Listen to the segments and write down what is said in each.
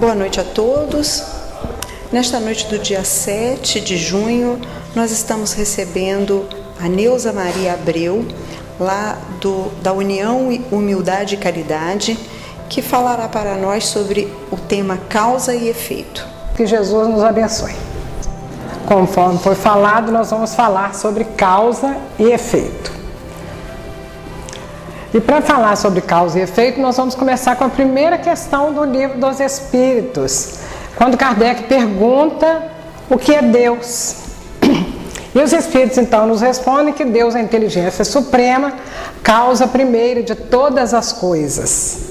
Boa noite a todos. Nesta noite do dia 7 de junho, nós estamos recebendo a Neuza Maria Abreu, lá da União Humildade e Caridade, que falará para nós sobre o tema causa e efeito. Que Jesus nos abençoe. Conforme foi falado, nós vamos falar sobre causa e efeito. E para falar sobre causa e efeito, nós vamos começar com a primeira questão do Livro dos Espíritos, quando Kardec pergunta o que é Deus. E os Espíritos então nos respondem que Deus é a inteligência suprema, causa primeira de todas as coisas.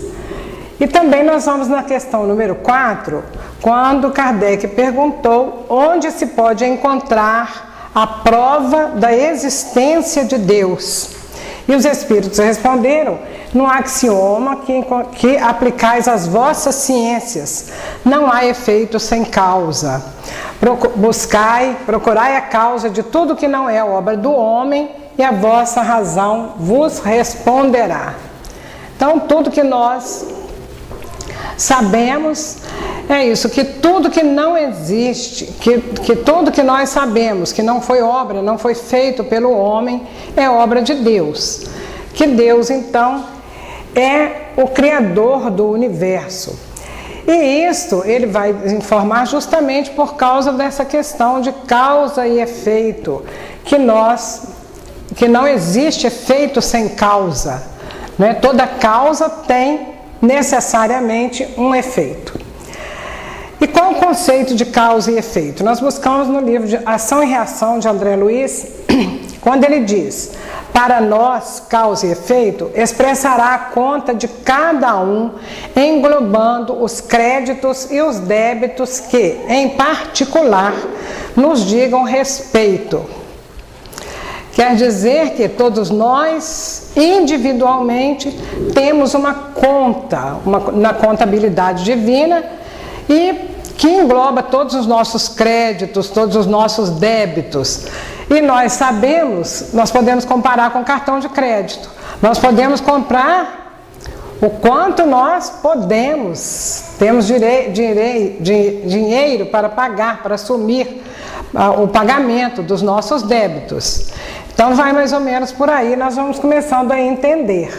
E também nós vamos na questão número 4, quando Kardec perguntou onde se pode encontrar a prova da existência de Deus. E os Espíritos responderam no axioma que aplicais às vossas ciências, não há efeito sem causa. Procurai a causa de tudo que não é obra do homem e a vossa razão vos responderá. Então, tudo que nós sabemos é isso, que tudo que não existe, que tudo que nós sabemos que não foi obra, não foi feito pelo homem, é obra de Deus. Que Deus, então, é o Criador do universo. E isto ele vai informar justamente por causa dessa questão de causa e efeito, que não existe efeito sem causa, né? Toda causa tem necessariamente um efeito. E qual o conceito de causa e efeito? Nós buscamos no livro de Ação e Reação de André Luiz, quando ele diz: para nós, causa e efeito expressará a conta de cada um, englobando os créditos e os débitos que, em particular, nos digam respeito. Quer dizer que todos nós, individualmente, temos uma conta, na contabilidade divina, e que engloba todos os nossos créditos, todos os nossos débitos. E nós sabemos, nós podemos comparar com cartão de crédito. Nós podemos comprar o quanto nós podemos. Temos dinheiro para pagar, para assumir o pagamento dos nossos débitos. Então vai mais ou menos por aí, nós vamos começando a entender.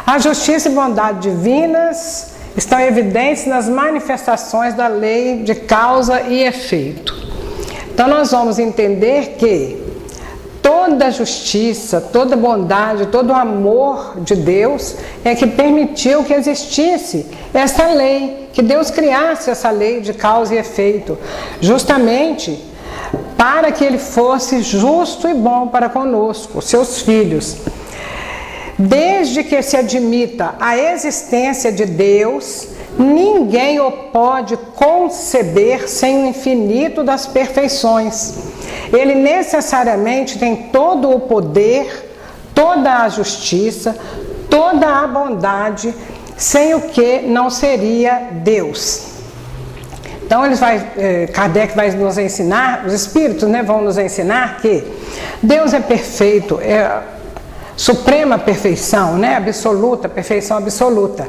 A justiça e bondade divinas estão evidentes nas manifestações da lei de causa e efeito. Então nós vamos entender que toda justiça, toda bondade, todo amor de Deus é que permitiu que existisse essa lei, que Deus criasse essa lei de causa e efeito, justamente para que Ele fosse justo e bom para conosco, seus filhos. Desde que se admita a existência de Deus, ninguém o pode conceber sem o infinito das perfeições. Ele necessariamente tem todo o poder, toda a justiça, toda a bondade, sem o que não seria Deus. Então Kardec vai nos ensinar, os Espíritos vão nos ensinar que Deus é perfeito, suprema perfeição, absoluta, perfeição absoluta.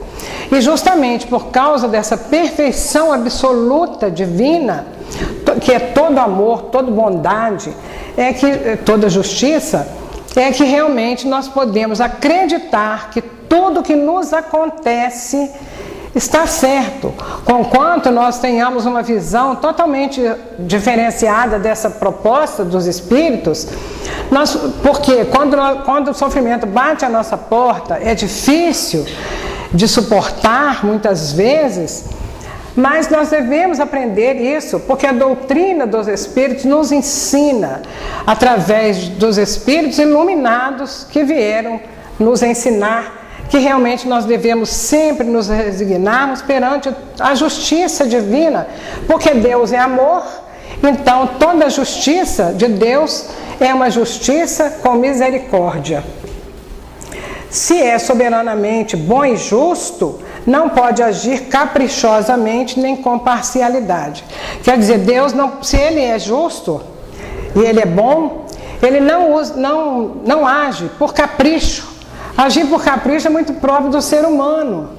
E justamente por causa dessa perfeição absoluta divina, que é todo amor, toda bondade, toda justiça, é que realmente nós podemos acreditar que tudo que nos acontece está certo, conquanto nós tenhamos uma visão totalmente diferenciada dessa proposta dos Espíritos. Porque quando o sofrimento bate à nossa porta, é difícil de suportar muitas vezes, mas nós devemos aprender isso, porque a doutrina dos Espíritos nos ensina, através dos Espíritos iluminados que vieram nos ensinar, que realmente nós devemos sempre nos resignarmos perante a justiça divina, porque Deus é amor, então toda a justiça de Deus é uma justiça com misericórdia. Se é soberanamente bom e justo, não pode agir caprichosamente nem com parcialidade. Quer dizer, Deus, se Ele é justo e Ele é bom, Ele não age por capricho. Agir por capricho é muito próprio do ser humano.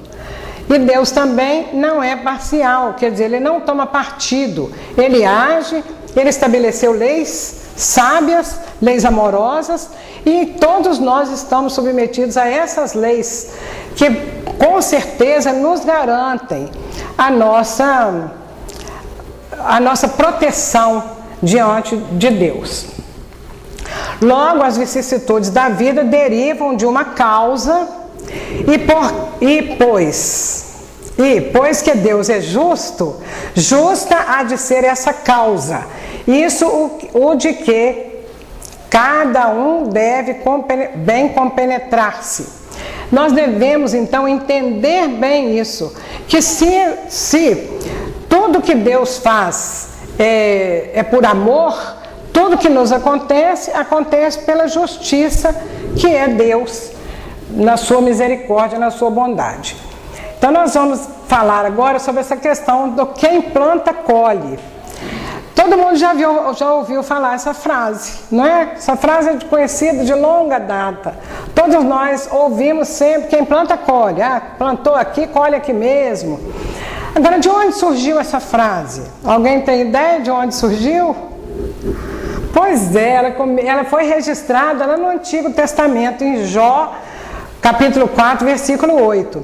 E Deus também não é parcial, quer dizer, ele não toma partido, ele age, ele estabeleceu leis sábias, leis amorosas, e todos nós estamos submetidos a essas leis que com certeza nos garantem a nossa proteção diante de Deus. Logo, as vicissitudes da vida derivam de uma causa, pois que Deus é justo, justa há de ser essa causa. Isso o de que cada um deve bem compenetrar-se. Nós devemos então entender bem isso, que se tudo que Deus faz é por amor, tudo que nos acontece, acontece pela justiça que é Deus, na sua misericórdia, na sua bondade. Então nós vamos falar agora sobre essa questão do quem planta, colhe. Todo mundo já ouviu falar essa frase, não é? Essa frase é conhecida de longa data. Todos nós ouvimos sempre, quem planta, colhe. Ah, plantou aqui, colhe aqui mesmo. Agora, de onde surgiu essa frase? Alguém tem ideia de onde surgiu? Pois é, ela foi registrada lá no Antigo Testamento, em Jó, capítulo 4, versículo 8.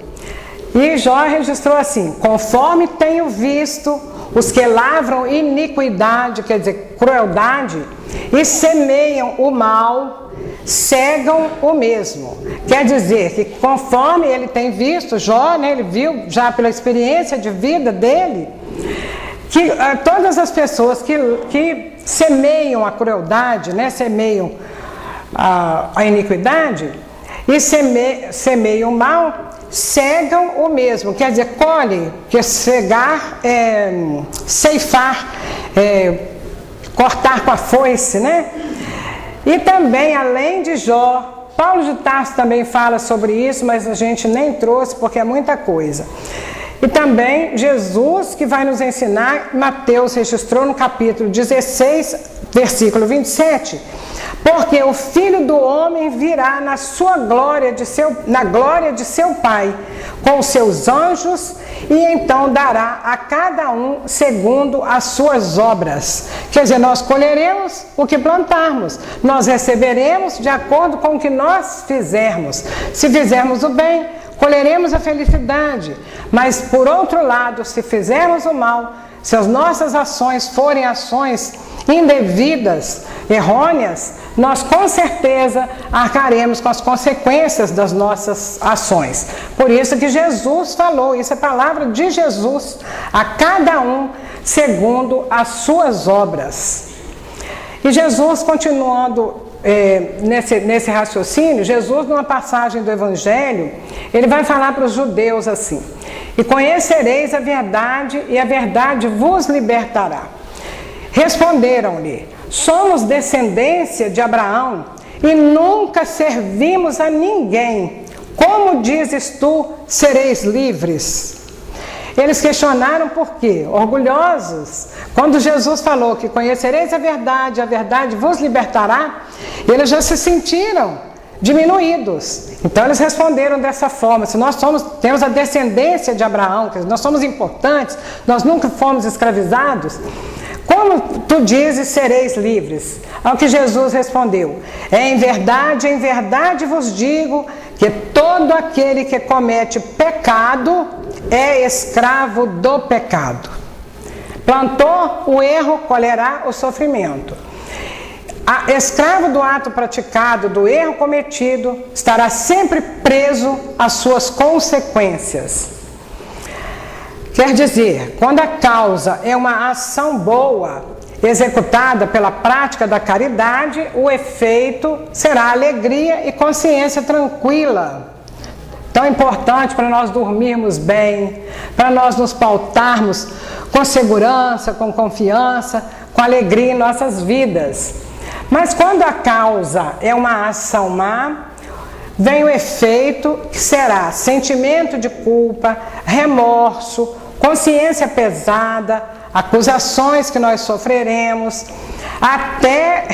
E Jó registrou assim: conforme tenho visto os que lavram iniquidade, quer dizer, crueldade, e semeiam o mal, cegam o mesmo. Quer dizer que conforme ele tem visto, Jó, né, ele viu já pela experiência de vida dele, que todas as pessoas que semeiam a crueldade, né, semeiam a iniquidade e semeiam o mal, cegam o mesmo. Quer dizer, colhe, que cegar é ceifar, cortar com a foice, né? E também, além de Jó, Paulo de Tarso também fala sobre isso, mas a gente nem trouxe porque é muita coisa. E também Jesus, que vai nos ensinar, Mateus registrou no capítulo 16, versículo 27, porque o Filho do Homem virá na glória de seu Pai, com os seus anjos, e então dará a cada um segundo as suas obras. Quer dizer, nós colheremos o que plantarmos, nós receberemos de acordo com o que nós fizermos. Se fizermos o bem, colheremos a felicidade, mas por outro lado, se fizermos o mal, se as nossas ações forem ações indevidas, errôneas, nós com certeza arcaremos com as consequências das nossas ações. Por isso que Jesus falou, isso é palavra de Jesus, a cada um segundo as suas obras. E Jesus, continuando nesse raciocínio, Jesus, numa passagem do Evangelho, ele vai falar para os judeus assim: e conhecereis a verdade, e a verdade vos libertará. Responderam-lhe: somos descendência de Abraão e nunca servimos a ninguém. Como dizes tu, sereis livres? Eles questionaram por quê? Orgulhosos. Quando Jesus falou que conhecereis a verdade vos libertará, eles já se sentiram diminuídos. Então eles responderam dessa forma: se nós temos a descendência de Abraão, que nós somos importantes, nós nunca fomos escravizados, como tu dizes, sereis livres? Ao que Jesus respondeu: em verdade vos digo que todo aquele que comete pecado é escravo do pecado. Plantou o erro, colherá o sofrimento. Escravo do ato praticado, do erro cometido, estará sempre preso às suas consequências. Quer dizer, quando a causa é uma ação boa, executada pela prática da caridade, o efeito será alegria e consciência tranquila. Tão importante para nós dormirmos bem, para nós nos pautarmos com segurança, com confiança, com alegria em nossas vidas. Mas quando a causa é uma ação má, vem o efeito que será sentimento de culpa, remorso, consciência pesada, acusações que nós sofreremos, até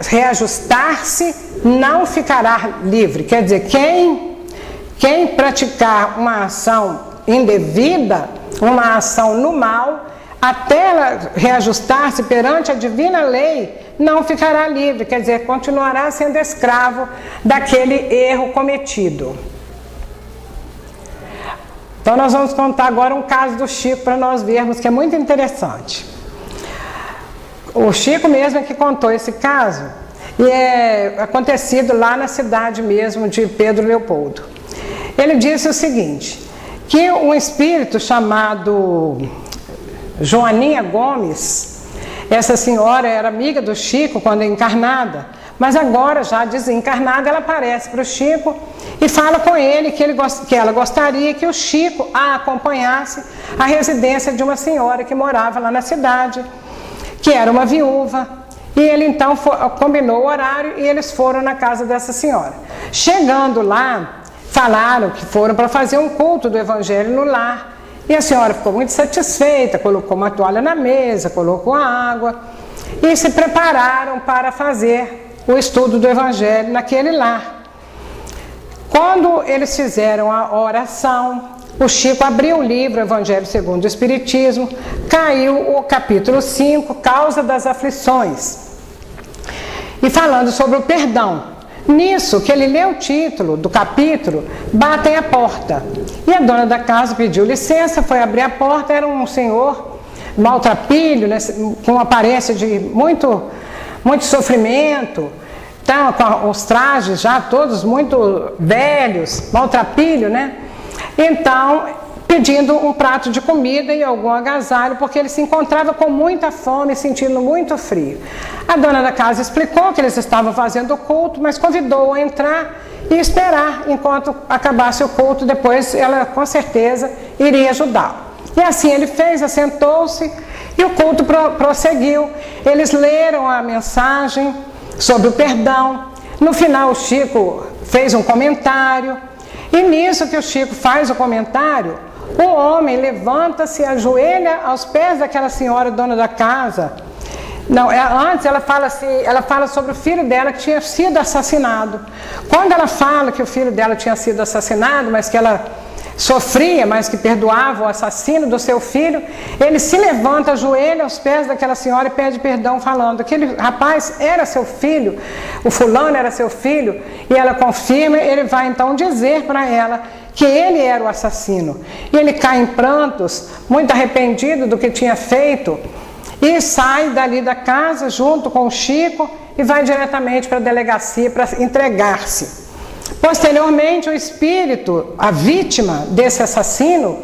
reajustar-se, não ficará livre. Quer dizer, quem praticar uma ação indevida, uma ação no mal, até ela reajustar-se perante a divina lei, não ficará livre, quer dizer, continuará sendo escravo daquele erro cometido. Então nós vamos contar agora um caso do Chico para nós vermos que é muito interessante. O Chico mesmo é que contou esse caso, e é acontecido lá na cidade mesmo de Pedro Leopoldo. Ele disse o seguinte, que um espírito chamado Joaninha Gomes, essa senhora era amiga do Chico quando encarnada, mas agora já desencarnada ela aparece para o Chico e fala com ele que ela gostaria que o Chico a acompanhasse à residência de uma senhora que morava lá na cidade, que era uma viúva, e ele então combinou o horário e eles foram na casa dessa senhora. Chegando lá, falaram que foram para fazer um culto do Evangelho no lar, e a senhora ficou muito satisfeita, colocou uma toalha na mesa, colocou a água, e se prepararam para fazer o estudo do Evangelho naquele lar. Quando eles fizeram a oração, o Chico abriu o livro Evangelho segundo o Espiritismo, caiu o capítulo 5, Causa das Aflições, e falando sobre o perdão. Nisso, que ele leu o título do capítulo, batem a porta. E a dona da casa pediu licença, foi abrir a porta, era um senhor maltrapilho, né, com aparência de muito sofrimento, então, com os trajes já todos muito velhos, maltrapilho, né? Então, pedindo um prato de comida e algum agasalho, porque ele se encontrava com muita fome, sentindo muito frio. A dona da casa explicou que eles estavam fazendo o culto, mas convidou-o a entrar e esperar enquanto acabasse o culto, depois ela com certeza iria ajudá-lo. E assim ele fez, assentou-se e o culto prosseguiu. Eles leram a mensagem sobre o perdão. No final o Chico fez um comentário, e nisso que o Chico faz o comentário, o homem levanta-se, ajoelha aos pés daquela senhora dona da casa. Não, antes ela fala assim, ela fala sobre o filho dela que tinha sido assassinado. Quando ela fala que o filho dela tinha sido assassinado, mas que ela sofria, mas que perdoava o assassino do seu filho, ele se levanta, ajoelha aos pés daquela senhora e pede perdão, falando que aquele rapaz era seu filho, o fulano era seu filho, e ela confirma. Ele vai então dizer para ela que ele era o assassino, e ele cai em prantos, muito arrependido do que tinha feito, e sai dali da casa junto com o Chico e vai diretamente para a delegacia para entregar-se. Posteriormente, o espírito, a vítima desse assassino,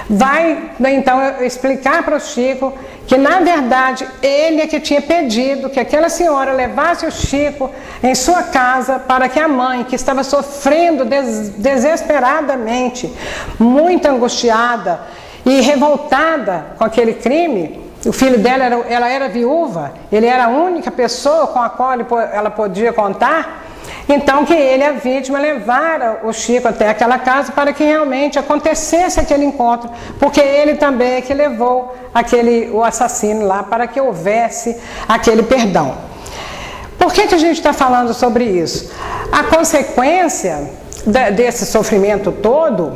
vai então explicar para o Chico que, na verdade, ele é que tinha pedido que aquela senhora levasse o Chico em sua casa para que a mãe, que estava sofrendo desesperadamente, muito angustiada e revoltada com aquele crime, o filho dela ela era viúva, ele era a única pessoa com a qual ela podia contar. Então que ele, a vítima, levara o Chico até aquela casa para que realmente acontecesse aquele encontro, porque ele também é que levou o assassino lá para que houvesse aquele perdão. Por que a gente está falando sobre isso? A consequência desse sofrimento todo,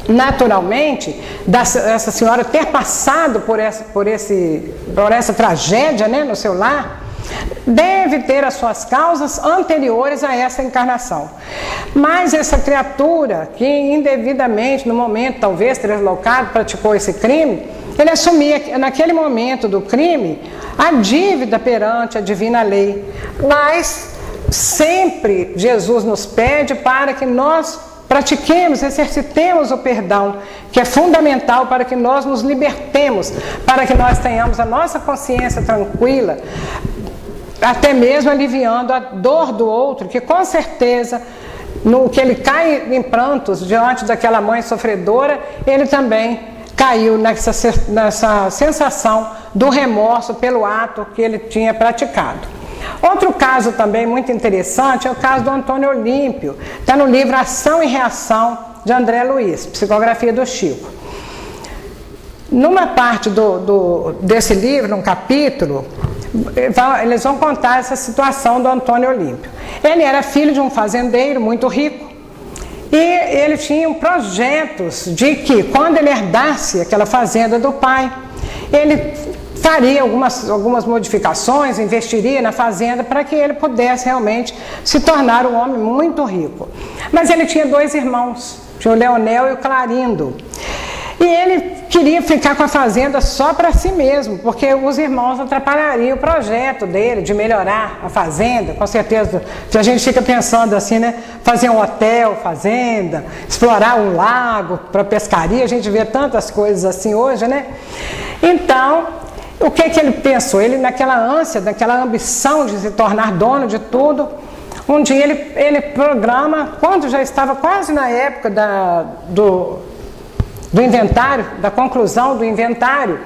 naturalmente, dessa senhora ter passado por essa tragédia, né, no seu lar, deve ter as suas causas anteriores a essa encarnação. Mas essa criatura que indevidamente, no momento talvez deslocado, praticou esse crime, ele assumia naquele momento do crime a dívida perante a divina lei. Mas sempre Jesus nos pede para que nós pratiquemos, exercitemos o perdão, que é fundamental para que nós nos libertemos, para que nós tenhamos a nossa consciência tranquila, até mesmo aliviando a dor do outro, que com certeza, no que ele cai em prantos diante daquela mãe sofredora, ele também caiu nessa sensação do remorso pelo ato que ele tinha praticado. Outro caso também muito interessante é o caso do Antônio Olímpio, está no livro Ação e Reação, de André Luiz, psicografia do Chico. Numa parte desse livro, num capítulo, eles vão contar essa situação do Antônio Olímpio. Ele era filho de um fazendeiro muito rico, E ele tinha projetos de que, quando ele herdasse aquela fazenda do pai, ele faria algumas modificações, investiria na fazenda para que ele pudesse realmente se tornar um homem muito rico. Mas ele tinha 2 irmãos, tinha o Leonel e o Clarindo. E ele queria ficar com a fazenda só para si mesmo, porque os irmãos atrapalhariam o projeto dele de melhorar a fazenda. Com certeza, a gente fica pensando assim, né? Fazer um hotel, fazenda, explorar um lago para pescaria, a gente vê tantas coisas assim hoje, né? Então, o que ele pensou? Ele, naquela ânsia, naquela ambição de se tornar dono de tudo, um dia ele programa, quando já estava quase na época do inventário, da conclusão do inventário,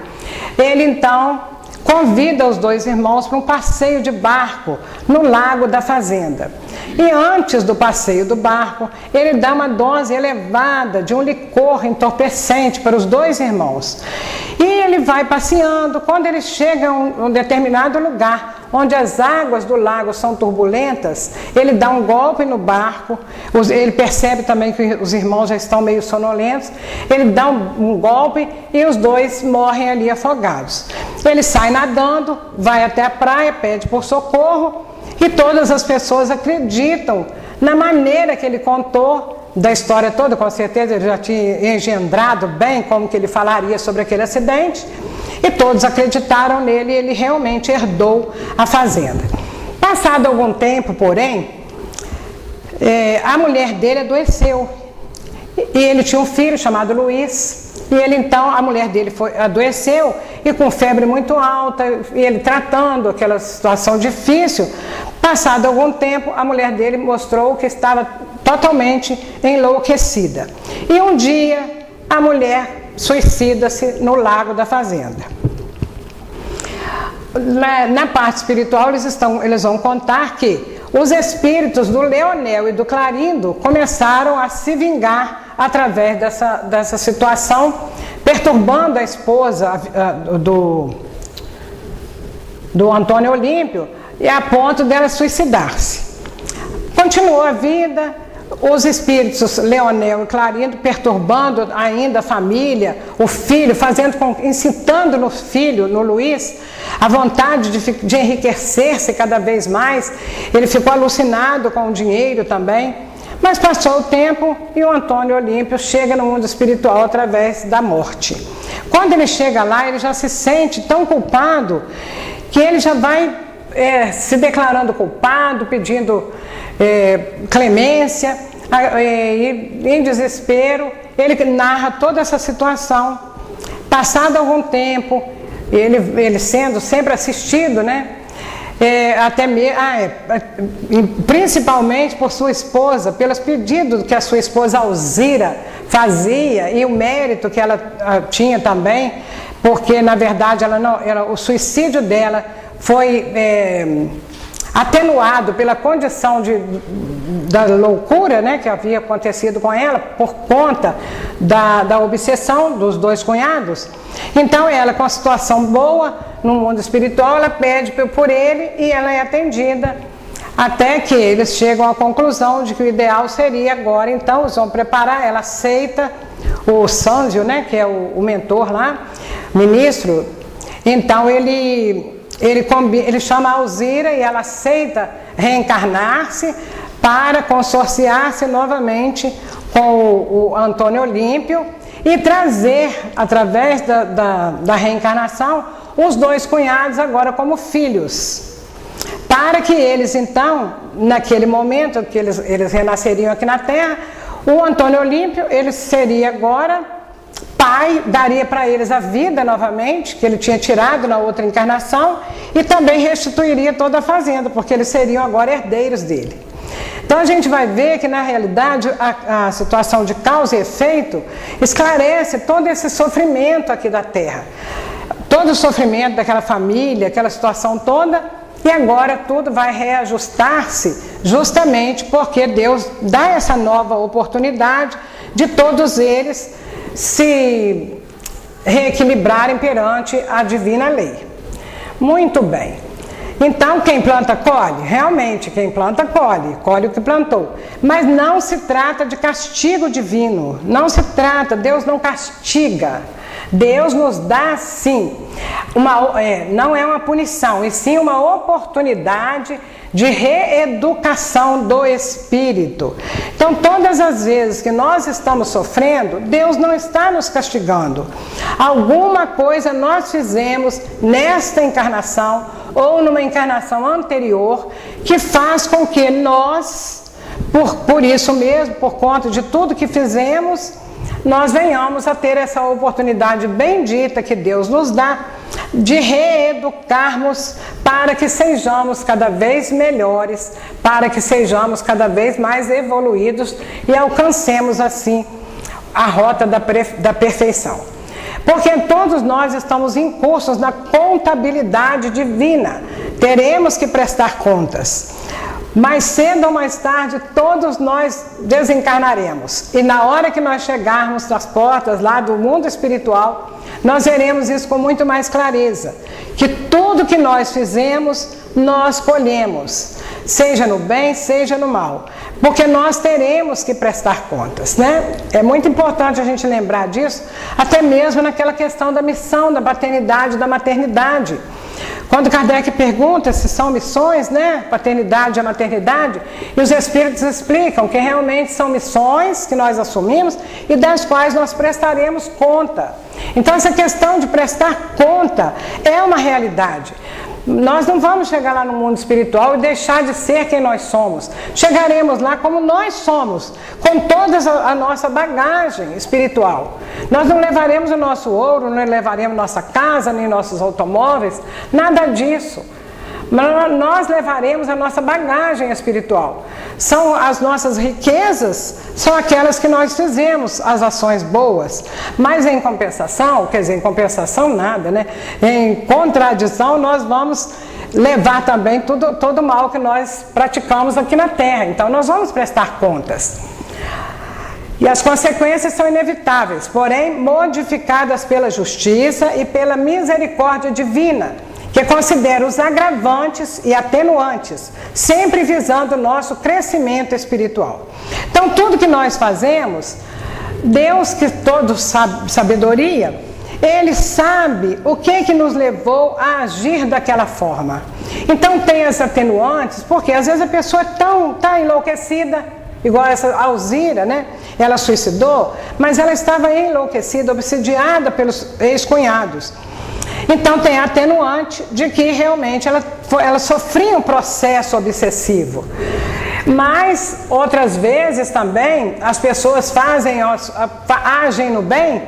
ele então convida os 2 irmãos para um passeio de barco no lago da fazenda. E antes do passeio do barco, ele dá uma dose elevada de um licor entorpecente para os 2 irmãos. E ele vai passeando. Quando ele chega a um determinado lugar, onde as águas do lago são turbulentas, ele dá um golpe no barco. Ele percebe também que os irmãos já estão meio sonolentos. Ele dá um golpe e os 2 morrem ali afogados. Ele sai nadando, vai até a praia, pede por socorro. E todas as pessoas acreditam na maneira que ele contou da história toda. Com certeza ele já tinha engendrado bem como que ele falaria sobre aquele acidente. E todos acreditaram nele e ele realmente herdou a fazenda. Passado algum tempo, porém, a mulher dele adoeceu. E ele tinha um filho chamado Luiz. E ele então, a mulher dele adoeceu e com febre muito alta, e ele tratando aquela situação difícil. Passado algum tempo, a mulher dele mostrou que estava totalmente enlouquecida. E um dia, a mulher suicida-se no lago da fazenda. Na parte espiritual, eles vão contar que os espíritos do Leonel e do Clarindo começaram a se vingar através dessa situação, perturbando a esposa do Antônio Olímpio, e a ponto dela suicidar-se. Continuou a vida, os espíritos Leonel e Clarindo perturbando ainda a família, o filho, incitando no filho, no Luiz, a vontade de enriquecer-se cada vez mais. Ele ficou alucinado com o dinheiro também. Mas passou o tempo e o Antônio Olímpio chega no mundo espiritual através da morte. Quando ele chega lá, ele já se sente tão culpado que ele já vai se declarando culpado, pedindo clemência, e em desespero ele narra toda essa situação. Passado algum tempo, ele sendo sempre assistido, né? Principalmente por sua esposa, pelos pedidos que a sua esposa Alzira fazia e o mérito que ela tinha também, porque na verdade o suicídio dela foi atenuado pela condição da loucura, né, que havia acontecido com ela por conta da obsessão dos 2 cunhados. Então ela, com a situação boa no mundo espiritual, ela pede por ele e ela é atendida, até que eles chegam à conclusão de que o ideal seria agora, então eles vão preparar, ela aceita o Sânzio, né, que é o mentor lá, ministro. Então ele chama a Alzira e ela aceita reencarnar-se para consorciar-se novamente com o Antônio Olímpio e trazer, através da reencarnação, os 2 cunhados agora como filhos, para que eles então, naquele momento que eles renasceriam aqui na Terra, o Antônio Olímpio, ele seria agora pai, daria para eles a vida novamente, que ele tinha tirado na outra encarnação, e também restituiria toda a fazenda, porque eles seriam agora herdeiros dele. Então a gente vai ver que na realidade a situação de causa e efeito esclarece todo esse sofrimento aqui da Terra, todo o sofrimento daquela família, aquela situação toda, e agora tudo vai reajustar-se justamente porque Deus dá essa nova oportunidade de todos eles se reequilibrarem perante a divina lei. Muito bem. Então, quem planta, colhe. Realmente, quem planta, colhe o que plantou. Mas não se trata de castigo divino. Não se trata, Deus não castiga. Deus nos dá, sim, não é uma punição, e sim uma oportunidade de reeducação do espírito. Então, todas as vezes que nós estamos sofrendo, Deus não está nos castigando. Alguma coisa nós fizemos nesta encarnação ou numa encarnação anterior que faz com que nós, por isso mesmo, por conta de tudo que fizemos, nós venhamos a ter essa oportunidade bendita que Deus nos dá de reeducarmos para que sejamos cada vez melhores, para que sejamos cada vez mais evoluídos e alcancemos assim a rota da perfeição. Porque todos nós estamos incursos na contabilidade divina, teremos que prestar contas. Mais cedo ou mais tarde, todos nós desencarnaremos. E na hora que nós chegarmos nas portas lá do mundo espiritual, nós veremos isso com muito mais clareza. Que tudo que nós fizemos, nós colhemos. Seja no bem, seja no mal. Porque nós teremos que prestar contas, né? É muito importante a gente lembrar disso, até mesmo naquela questão da missão, da paternidade, da maternidade. Quando Kardec pergunta se são missões, né, paternidade e maternidade, e os espíritos explicam que realmente são missões que nós assumimos e das quais nós prestaremos conta. Então essa questão de prestar conta é uma realidade. Nós não vamos chegar lá no mundo espiritual e deixar de ser quem nós somos. Chegaremos lá como nós somos, com toda a nossa bagagem espiritual. Nós não levaremos o nosso ouro, não levaremos nossa casa, nem nossos automóveis, nada disso. Mas nós levaremos a nossa bagagem espiritual. São as nossas riquezas, são aquelas que nós fizemos, as ações boas. Mas em compensação, quer dizer, em compensação nada, né? Em contradição, nós vamos levar também todo o mal que nós praticamos aqui na Terra. Então nós vamos prestar contas. E as consequências são inevitáveis, porém modificadas pela justiça e pela misericórdia divina, que considera os agravantes e atenuantes, sempre visando o nosso crescimento espiritual. Então, tudo que nós fazemos, Deus, que todo sabe sabedoria, Ele sabe o que nos levou a agir daquela forma. Então, tem as atenuantes, porque às vezes a pessoa está enlouquecida, igual essa Alzira, né? Ela suicidou, mas ela estava enlouquecida, obsidiada pelos ex-cunhados. Então tem a atenuante de que realmente ela sofria um processo obsessivo. Mas outras vezes também as pessoas agem no bem,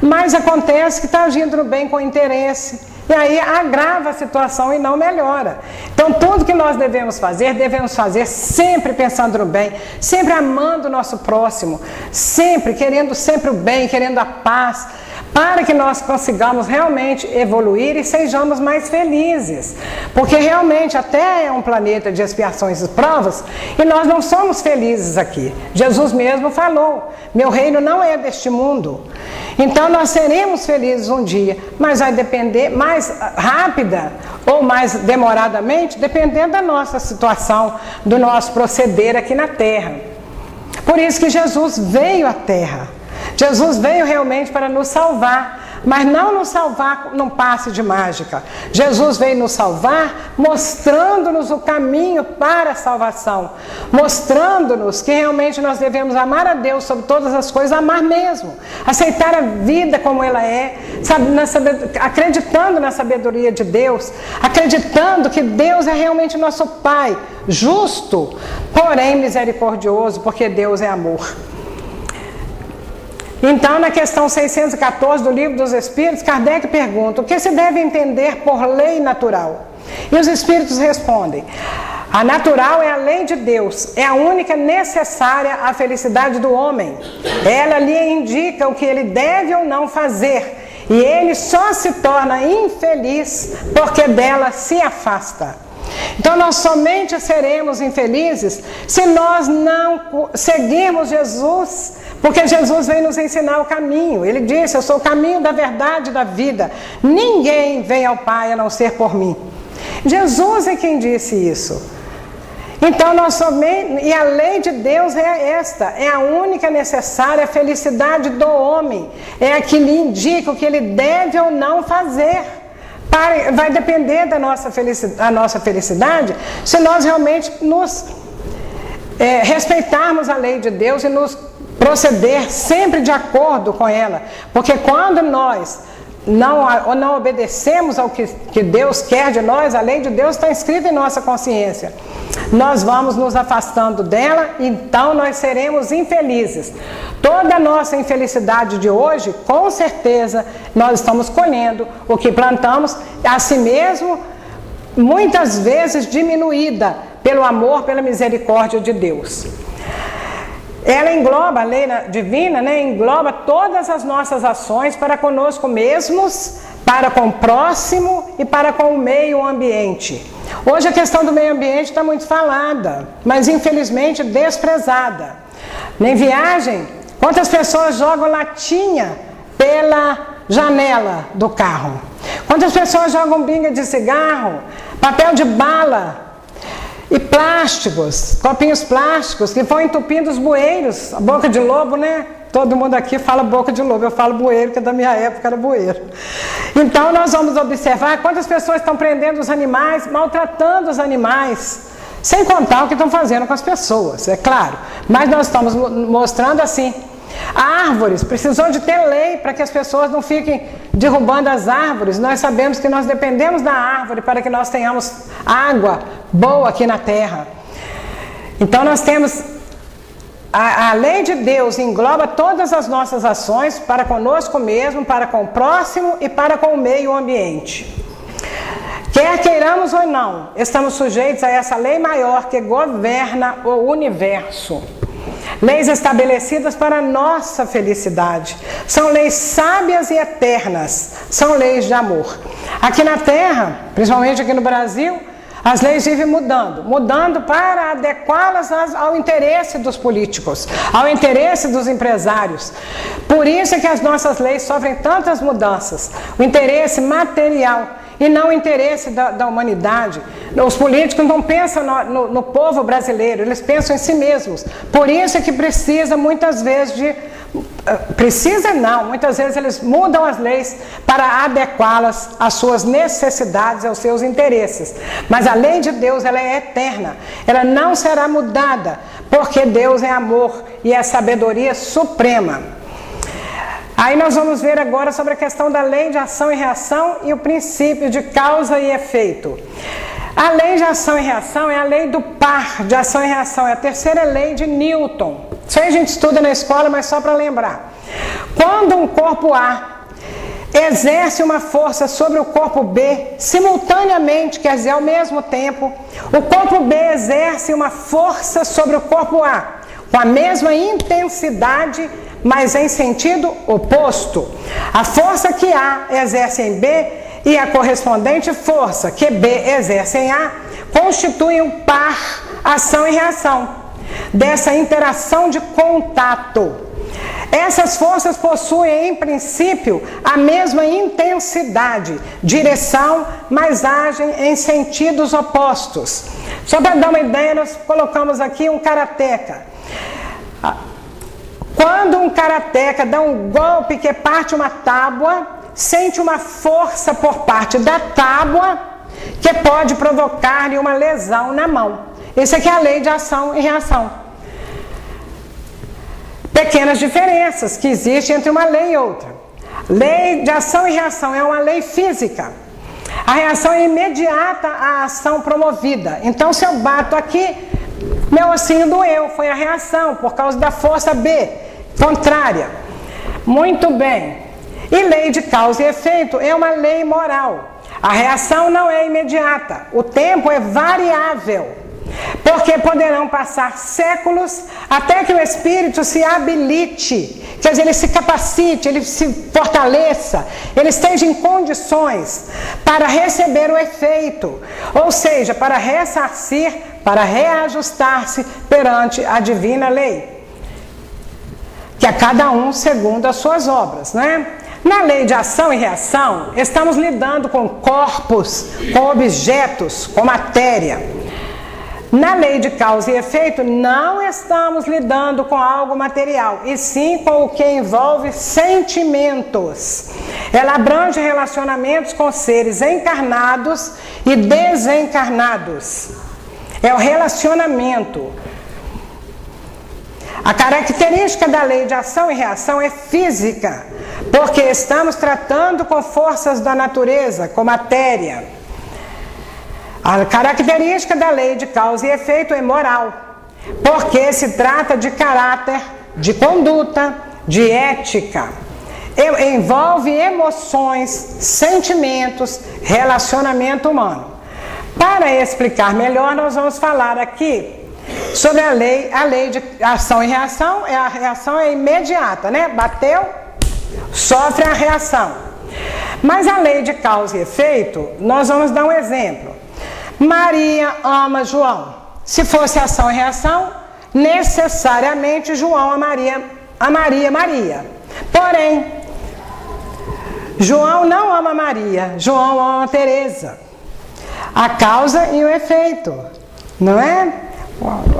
mas acontece que está agindo no bem com interesse. E aí agrava a situação e não melhora. Então tudo que nós devemos fazer sempre pensando no bem, sempre amando o nosso próximo, sempre querendo sempre o bem, querendo a paz, para que nós consigamos realmente evoluir e sejamos mais felizes. Porque realmente até é um planeta de expiações e provas e nós não somos felizes aqui. Jesus mesmo falou, meu reino não é deste mundo. Então nós seremos felizes um dia, mas vai depender mais rápida ou mais demoradamente, dependendo da nossa situação, do nosso proceder aqui na Terra. Por isso que Jesus veio à Terra. Jesus veio realmente para nos salvar, mas não nos salvar num passe de mágica. Jesus veio nos salvar mostrando-nos o caminho para a salvação, mostrando-nos que realmente nós devemos amar a Deus sobre todas as coisas, amar mesmo, aceitar a vida como ela é, acreditando na sabedoria de Deus, acreditando que Deus é realmente nosso Pai, justo, porém misericordioso, porque Deus é amor. Então, na questão 614 do Livro dos Espíritos, Kardec pergunta: o que se deve entender por lei natural? E os Espíritos respondem: a natural é a lei de Deus, é a única necessária à felicidade do homem. Ela lhe indica o que ele deve ou não fazer, e ele só se torna infeliz porque dela se afasta. Então nós somente seremos infelizes se nós não seguirmos Jesus, porque Jesus veio nos ensinar o caminho. Ele disse: eu sou o caminho da verdade e da vida, ninguém vem ao Pai a não ser por mim. Jesus é quem disse isso. Então, e a lei de Deus é esta, é a única necessária, a felicidade do homem, é a que lhe indica o que ele deve ou não fazer. Vai depender da nossa felicidade se nós realmente nos respeitarmos a lei de Deus e nos proceder sempre de acordo com ela. Porque quando nós não obedecemos ao que Deus quer de nós, a lei de Deus está escrita em nossa consciência. Nós vamos nos afastando dela, então nós seremos infelizes. Toda a nossa infelicidade de hoje, com certeza, nós estamos colhendo o que plantamos, a si mesmo, muitas vezes diminuída pelo amor, pela misericórdia de Deus. Ela engloba, a lei divina, engloba todas as nossas ações para conosco mesmos, para com o próximo e para com o meio ambiente. Hoje a questão do meio ambiente está muito falada, mas infelizmente desprezada. Em viagem, quantas pessoas jogam latinha pela janela do carro? Quantas pessoas jogam binga de cigarro, papel de bala e plásticos, copinhos plásticos que vão entupindo os bueiros, a boca de lobo, né? Todo mundo aqui fala boca de lobo, eu falo bueiro, que da minha época era bueiro. Então nós vamos observar quantas pessoas estão prendendo os animais, maltratando os animais, sem contar o que estão fazendo com as pessoas, é claro. Mas nós estamos mostrando assim, árvores, precisou de ter lei para que as pessoas não fiquem derrubando as árvores. Nós sabemos que nós dependemos da árvore para que nós tenhamos água boa aqui na terra. Então nós temos... A lei de Deus engloba todas as nossas ações para conosco mesmo, para com o próximo e para com o meio ambiente. Quer queiramos ou não, estamos sujeitos a essa lei maior que governa o universo. Leis estabelecidas para a nossa felicidade. São leis sábias e eternas. São leis de amor. Aqui na Terra, principalmente aqui no Brasil, as leis vivem mudando para adequá-las ao interesse dos políticos, ao interesse dos empresários. Por isso é que as nossas leis sofrem tantas mudanças. O interesse material e não o interesse da humanidade. Os políticos não pensam no povo brasileiro, eles pensam em si mesmos. Por isso é que precisa muitas vezes muitas vezes eles mudam as leis para adequá-las às suas necessidades, aos seus interesses. Mas a lei de Deus, ela é eterna, ela não será mudada, porque Deus é amor e é sabedoria suprema. Aí nós vamos ver agora sobre a questão da lei de ação e reação e o princípio de causa e efeito. A lei de ação e reação é a lei do par de ação e reação, é a terceira lei de Newton. Isso aí a gente estuda na escola, mas só para lembrar. Quando um corpo A exerce uma força sobre o corpo B, simultaneamente, quer dizer, ao mesmo tempo, o corpo B exerce uma força sobre o corpo A, com a mesma intensidade, mas em sentido oposto. A força que A exerce em B e a correspondente força que B exerce em A constituem um par ação e reação dessa interação de contato. Essas forças possuem, em princípio, a mesma intensidade, direção, mas agem em sentidos opostos. Só para dar uma ideia, nós colocamos aqui um karateca. Quando um karateca dá um golpe que parte uma tábua, sente uma força por parte da tábua que pode provocar-lhe uma lesão na mão. Essa aqui é a lei de ação e reação. Pequenas diferenças que existem entre uma lei e outra. Lei de ação e reação é uma lei física. A reação é imediata à ação promovida. Então, se eu bato aqui, meu ossinho doeu, foi a reação, por causa da força B, contrária. Muito bem. E lei de causa e efeito é uma lei moral. A reação não é imediata, o tempo é variável. Porque poderão passar séculos até que o espírito se habilite, quer dizer, ele se capacite, ele se fortaleça, ele esteja em condições para receber o efeito, ou seja, para ressarcir, para reajustar-se perante a divina lei, que a cada um segundo as suas obras, né? Na lei de ação e reação, estamos lidando com corpos, com objetos, com matéria. Na lei de causa e efeito, não estamos lidando com algo material, e sim com o que envolve sentimentos. Ela abrange relacionamentos com seres encarnados e desencarnados. É o relacionamento. A característica da lei de ação e reação é física, porque estamos tratando com forças da natureza, com matéria. A característica da lei de causa e efeito é moral, porque se trata de caráter, de conduta, de ética. Envolve emoções, sentimentos, relacionamento humano. Para explicar melhor, nós vamos falar aqui sobre a lei de ação e reação. A reação é imediata, né? Bateu, sofre a reação. Mas a lei de causa e efeito, nós vamos dar um exemplo. Maria ama João. Se fosse ação e reação, necessariamente João amaria Maria. Porém, João não ama Maria, João ama Teresa. A causa e o efeito, não é?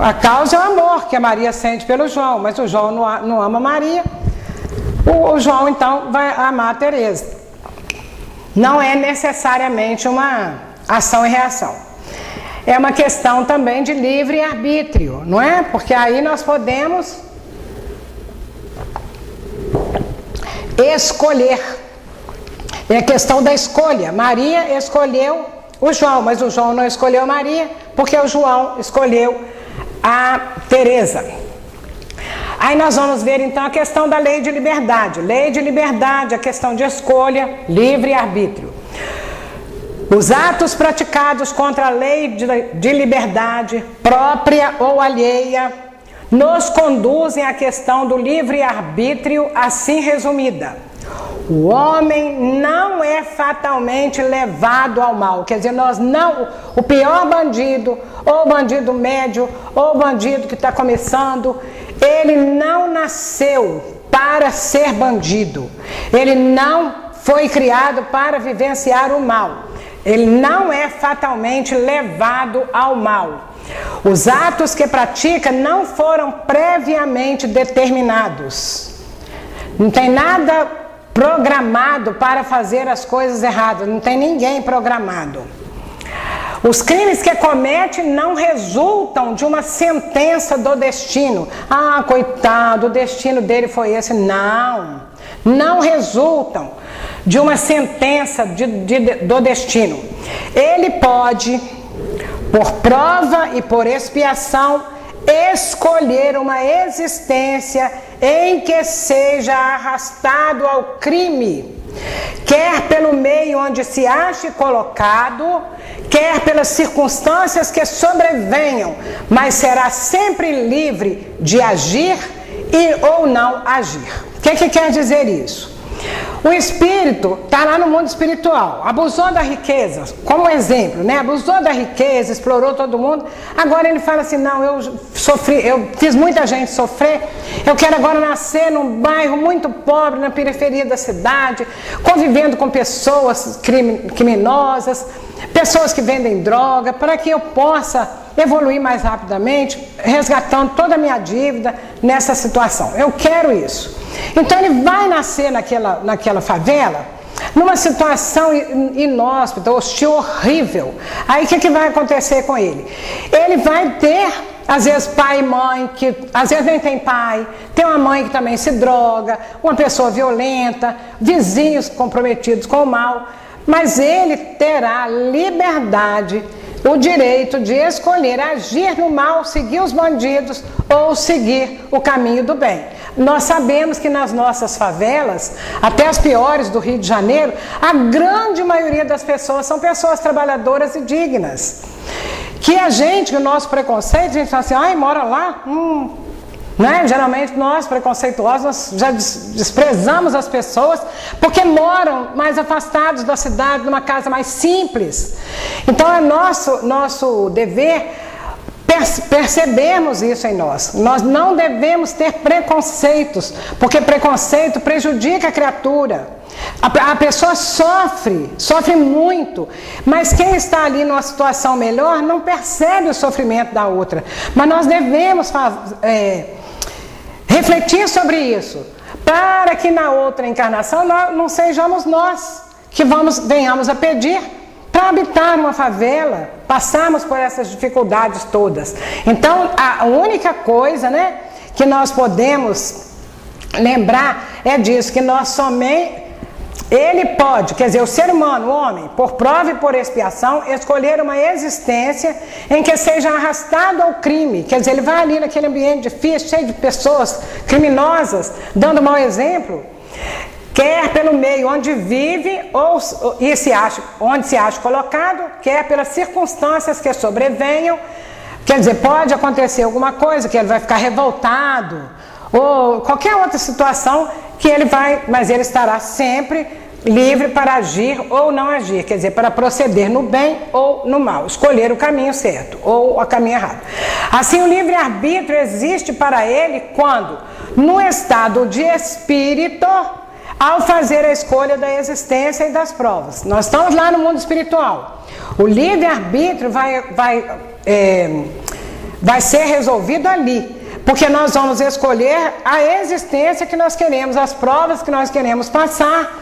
A causa é o amor que a Maria sente pelo João, mas o João não ama Maria. O João então vai amar a Teresa. Não é necessariamente uma ação e reação. É uma questão também de livre-arbítrio, não é? Porque aí nós podemos escolher. É a questão da escolha. Maria escolheu o João, mas o João não escolheu Maria, porque o João escolheu a Teresa. Aí nós vamos ver então a questão da lei de liberdade. Lei de liberdade, a questão de escolha, livre-arbítrio. Os atos praticados contra a lei de liberdade, própria ou alheia, nos conduzem à questão do livre-arbítrio, assim resumida. O homem não é fatalmente levado ao mal. Quer dizer, o pior bandido, ou bandido médio, ou bandido que está começando, ele não nasceu para ser bandido. Ele não foi criado para vivenciar o mal. Ele não é fatalmente levado ao mal. Os atos que pratica não foram previamente determinados. Não tem nada programado para fazer as coisas erradas. Não tem ninguém programado. Os crimes que comete não resultam de uma sentença do destino. Ah, coitado, o destino dele foi esse. Não resultam de uma sentença do destino. Ele pode, por prova e por expiação, escolher uma existência em que seja arrastado ao crime, quer pelo meio onde se ache colocado, quer pelas circunstâncias que sobrevenham, mas será sempre livre de agir ou não agir. O que quer dizer isso? O espírito está lá no mundo espiritual, abusou da riqueza, como exemplo, né? Abusou da riqueza, explorou todo mundo. Agora ele fala assim: não, eu fiz muita gente sofrer, eu quero agora nascer num bairro muito pobre, na periferia da cidade, convivendo com pessoas criminosas, pessoas que vendem droga, para que eu possa evoluir mais rapidamente, resgatando toda a minha dívida nessa situação. Eu quero isso. Então ele vai nascer naquela favela, numa situação inóspita, hostil, horrível. Aí o que vai acontecer com ele? Ele vai ter, às vezes, pai e mãe, que às vezes nem tem pai, tem uma mãe que também se droga, uma pessoa violenta, vizinhos comprometidos com o mal, mas ele terá liberdade, o direito de escolher agir no mal, seguir os bandidos ou seguir o caminho do bem. Nós sabemos que nas nossas favelas, até as piores do Rio de Janeiro, a grande maioria das pessoas são pessoas trabalhadoras e dignas. Que o nosso preconceito, a gente fala assim: ai, mora lá? Né? Geralmente nós, preconceituosos, nós já desprezamos as pessoas porque moram mais afastados da cidade, numa casa mais simples. Então é nosso dever percebermos isso em nós. Nós não devemos ter preconceitos, porque preconceito prejudica a criatura. A pessoa sofre muito, mas quem está ali numa situação melhor não percebe o sofrimento da outra. Mas nós devemos refletir sobre isso, para que na outra encarnação não sejamos nós que venhamos a pedir para habitar uma favela, passarmos por essas dificuldades todas. Então, a única coisa, né, que nós podemos lembrar é disso, que nós somente... Ele pode, quer dizer, o ser humano, o homem, por prova e por expiação, escolher uma existência em que seja arrastado ao crime. Quer dizer, ele vai ali naquele ambiente difícil, cheio de pessoas criminosas, dando mau exemplo, quer pelo meio onde vive onde se acha colocado, quer pelas circunstâncias que sobrevenham. Quer dizer, pode acontecer alguma coisa que ele vai ficar revoltado, ou qualquer outra situação que ele vai, mas ele estará sempre livre para agir ou não agir, quer dizer, para proceder no bem ou no mal, escolher o caminho certo ou o caminho errado. Assim, o livre-arbítrio existe para ele quando, no estado de espírito, ao fazer a escolha da existência e das provas. Nós estamos lá no mundo espiritual. O livre-arbítrio vai ser resolvido ali. Porque nós vamos escolher a existência que nós queremos, as provas que nós queremos passar,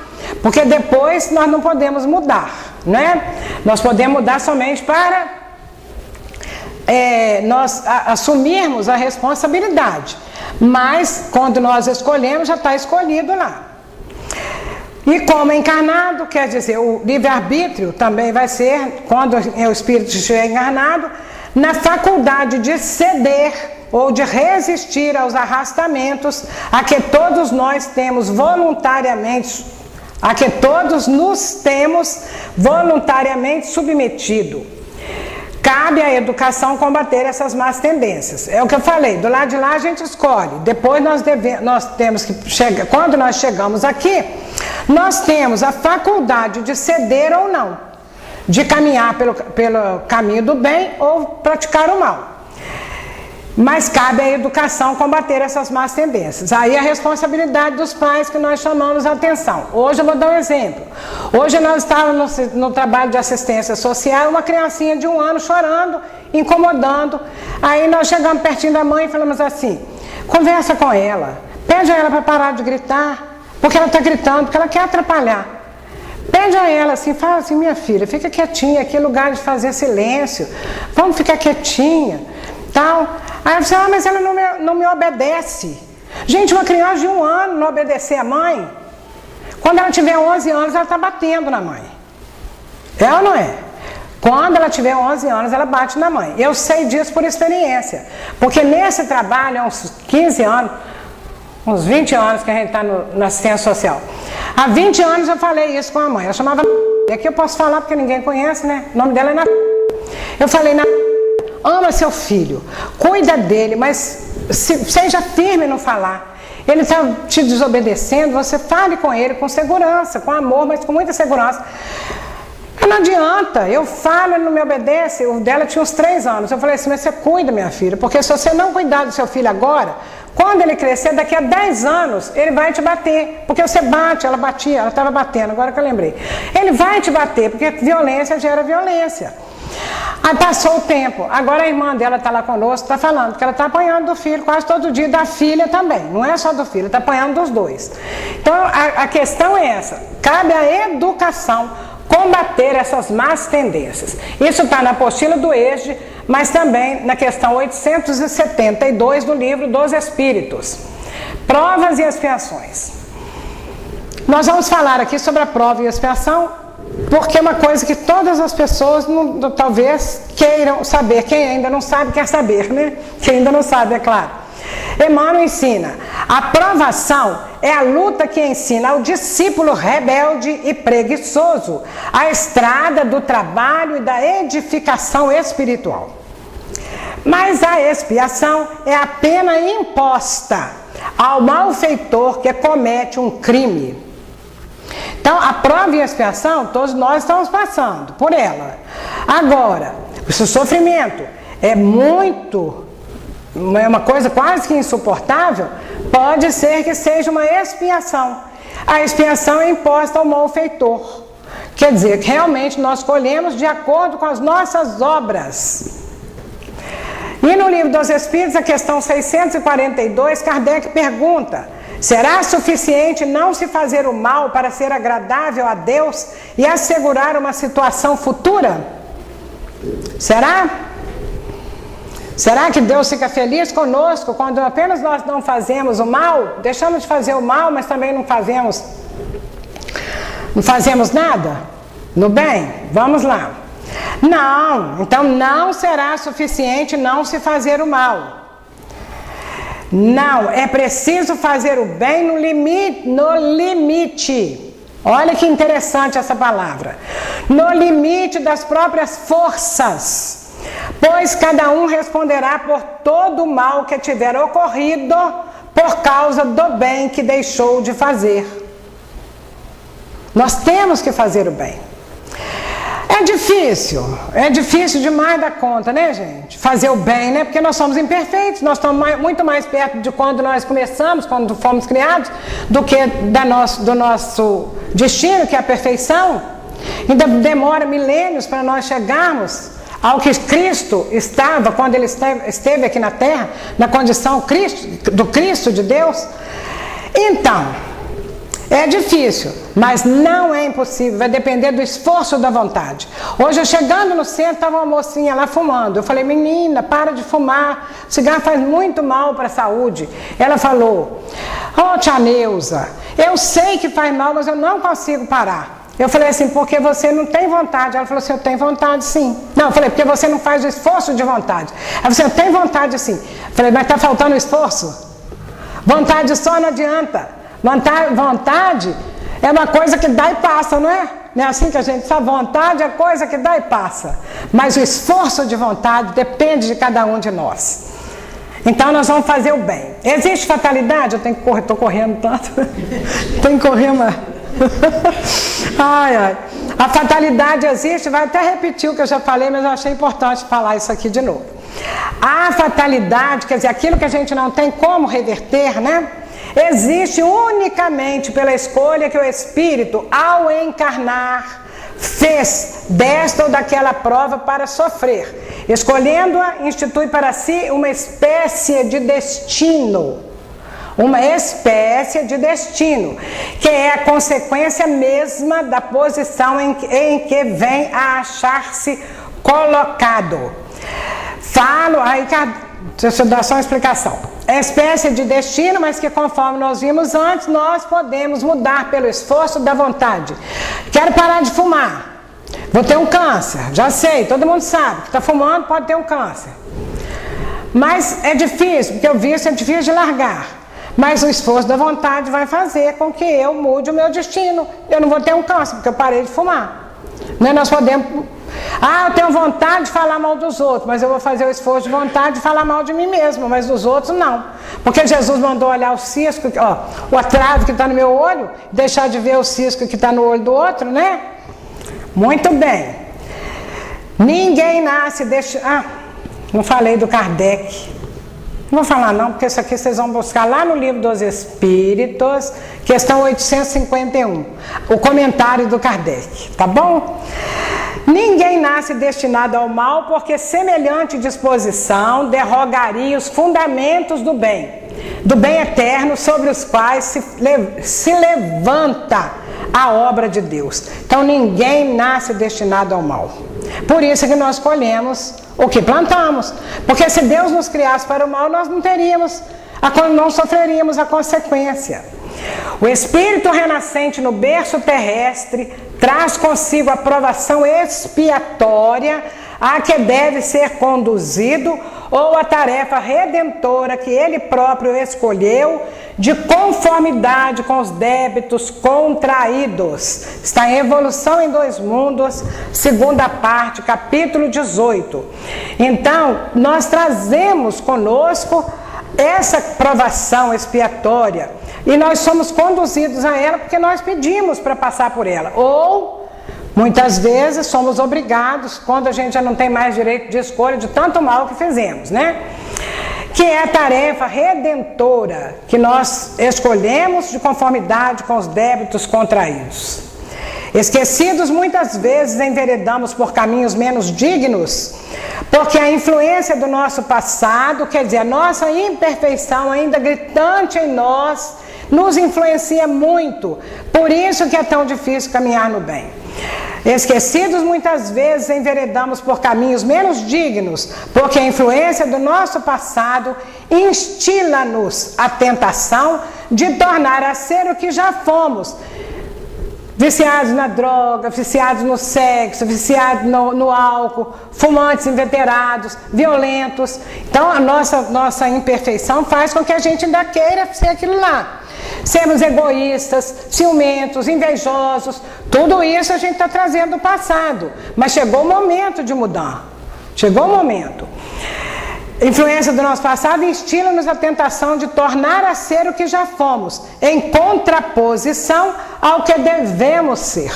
porque depois nós não podemos mudar, né? Nós podemos mudar somente para nós assumirmos a responsabilidade, mas quando nós escolhemos já está escolhido lá. E como encarnado, quer dizer, o livre-arbítrio também vai ser, quando o espírito estiver encarnado, na faculdade de ceder ou de resistir aos arrastamentos a que todos nós temos voluntariamente, a que todos nos temos voluntariamente submetido. Cabe à educação combater essas más tendências. É o que eu falei, do lado de lá a gente escolhe, depois nós temos que chegar, quando nós chegamos aqui, nós temos a faculdade de ceder ou não, de caminhar pelo caminho do bem ou praticar o mal. Mas cabe à educação combater essas más tendências. Aí a responsabilidade dos pais que nós chamamos a atenção. Hoje eu vou dar um exemplo. Hoje nós estávamos no trabalho de assistência social, uma criancinha de 1 ano chorando, incomodando. Aí nós chegamos pertinho da mãe e falamos assim, conversa com ela, pede a ela para parar de gritar, porque ela está gritando, porque ela quer atrapalhar. Pede a ela assim, fala assim, minha filha, fica quietinha, aqui é lugar de fazer silêncio, vamos ficar quietinha, tal. Aí eu disse, mas ela não me obedece. Gente, uma criança de 1 ano não obedecer a mãe, quando ela tiver 11 anos, ela está batendo na mãe. É ou não é? Quando ela tiver 11 anos, ela bate na mãe. Eu sei disso por experiência, porque nesse trabalho, há uns 15 anos, uns 20 anos que a gente está na assistência social. Há 20 anos eu falei isso com a mãe, ela chamava aqui eu posso falar porque ninguém conhece, né? O nome dela é Eu falei, ama seu filho, cuida dele, mas seja firme no falar. Ele está te desobedecendo, você fale com ele com segurança, com amor, mas com muita segurança. Não adianta, eu falo, ele não me obedece. O dela tinha uns 3 anos. Eu falei assim, mas você cuida, minha filha, porque se você não cuidar do seu filho agora, quando ele crescer, daqui a 10 anos, ele vai te bater. Porque você bate, ela batia, ela estava batendo, agora que eu lembrei. Ele vai te bater, porque violência gera violência. Aí passou o tempo, agora a irmã dela está lá conosco, está falando que ela está apanhando do filho quase todo dia, da filha também, não é só do filho, está apanhando dos dois. Então a questão é essa, cabe à educação combater essas más tendências. Isso está na apostila do ESD, mas também na questão 872 do livro dos Espíritos. Provas e expiações. Nós vamos falar aqui sobre a prova e expiação, porque é uma coisa que todas as pessoas talvez queiram saber. Quem ainda não sabe, quer saber, né? Quem ainda não sabe, é claro. Emmanuel ensina, a provação é a luta que ensina ao discípulo rebelde e preguiçoso a estrada do trabalho e da edificação espiritual. Mas a expiação é a pena imposta ao malfeitor que comete um crime. Então, a prova e a expiação, todos nós estamos passando por ela. Agora, o sofrimento é uma coisa quase que insuportável, pode ser que seja uma expiação. a expiação é imposta ao malfeitor. Quer dizer, que realmente nós colhemos de acordo com as nossas obras. E no Livro dos Espíritos, a questão 642, Kardec pergunta: será suficiente não se fazer o mal para ser agradável a Deus e assegurar uma situação futura? Será? Será que Deus fica feliz conosco quando apenas nós não fazemos o mal? Deixamos de fazer o mal, mas também não fazemos nada no bem? Vamos lá. Não, então não será suficiente não se fazer o mal. Não, é preciso fazer o bem no limite. Olha que interessante essa palavra. No limite das próprias forças. Pois cada um responderá por todo o mal que tiver ocorrido por causa do bem que deixou de fazer. Nós temos que fazer o bem. É difícil demais da conta, né, gente? Fazer o bem, né? Porque nós somos imperfeitos, nós estamos muito mais perto de quando nós começamos, quando fomos criados, do que do nosso destino, que é a perfeição. Ainda demora milênios para nós chegarmos ao que Cristo estava quando ele esteve aqui na Terra, na condição do Cristo de Deus. Então, é difícil, mas não é impossível, vai depender do esforço da vontade. Hoje, eu chegando no centro, estava uma mocinha lá fumando. Eu falei: menina, para de fumar, cigarro faz muito mal para a saúde. Ela falou: ó, tia Neuza, eu sei que faz mal, mas eu não consigo parar. Eu falei assim: porque você não tem vontade. Ela falou assim: eu tenho vontade sim. Não, eu falei: porque você não faz o esforço de vontade. Ela falou assim: eu tenho vontade sim. Eu falei: mas está faltando esforço? Vontade só não adianta. Vontade é uma coisa que dá e passa, não é? Não é assim que a gente sabe? Vontade é coisa que dá e passa. Mas o esforço de vontade depende de cada um de nós. Então nós vamos fazer o bem. Existe fatalidade? Eu tenho que correr, estou correndo tanto. Tenho que correr mais. Ai, ai. A fatalidade existe, vai até repetir o que eu já falei, mas eu achei importante falar isso aqui de novo. A fatalidade, quer dizer, aquilo que a gente não tem como reverter, né? Existe unicamente pela escolha que o Espírito, ao encarnar, fez desta ou daquela prova para sofrer. Escolhendo-a, institui para si uma espécie de destino. Uma espécie de destino, que é a consequência mesma da posição em que vem a achar-se colocado. Deixa eu dar só uma explicação. É espécie de destino, mas que, conforme nós vimos antes, nós podemos mudar pelo esforço da vontade. Quero parar de fumar, vou ter um câncer, já sei, todo mundo sabe que está fumando pode ter um câncer. Mas é difícil, porque eu vi isso, é difícil de largar. Mas o esforço da vontade vai fazer com que eu mude o meu destino. Eu não vou ter um câncer, porque eu parei de fumar. Né? Nós podemos... eu tenho vontade de falar mal dos outros, mas eu vou fazer o esforço de vontade de falar mal de mim mesmo, mas dos outros não. Porque Jesus mandou olhar o cisco, o atraso que está no meu olho, deixar de ver o cisco que está no olho do outro, né? Muito bem. Ninguém nasce não falei do Kardec. Não vou falar não, porque isso aqui vocês vão buscar lá no Livro dos Espíritos, questão 851, o comentário do Kardec, tá bom? Ninguém nasce destinado ao mal, porque semelhante disposição derrogaria os fundamentos do bem eterno sobre os quais se levanta a obra de Deus. Então ninguém nasce destinado ao mal. Por isso que nós colhemos o que plantamos. Porque se Deus nos criasse para o mal, nós não sofreríamos a consequência. O espírito renascente no berço terrestre traz consigo a provação expiatória a que deve ser conduzido, ou a tarefa redentora que ele próprio escolheu, de conformidade com os débitos contraídos. Está em Evolução em Dois Mundos, segunda parte, capítulo 18. Então, nós trazemos conosco essa provação expiatória e nós somos conduzidos a ela porque nós pedimos para passar por ela, ou muitas vezes somos obrigados quando a gente já não tem mais direito de escolha de tanto mal que fizemos, né? que é a tarefa redentora que nós escolhemos de conformidade com os débitos contraídos. Esquecidos, muitas vezes enveredamos por caminhos menos dignos, porque a influência do nosso passado, quer dizer, a nossa imperfeição ainda gritante em nós, nos influencia muito. Por isso que é tão difícil caminhar no bem. Esquecidos, muitas vezes enveredamos por caminhos menos dignos, porque a influência do nosso passado instila-nos a tentação de tornar a ser o que já fomos. Viciados na droga, viciados no sexo, viciados no álcool, fumantes inveterados, violentos. Então a nossa imperfeição faz com que a gente ainda queira ser aquilo lá. Sermos egoístas, ciumentos, invejosos, tudo isso a gente está trazendo do passado. Mas chegou o momento de mudar. Chegou o momento. A influência do nosso passado instila-nos a tentação de tornar a ser o que já fomos, em contraposição ao que devemos ser.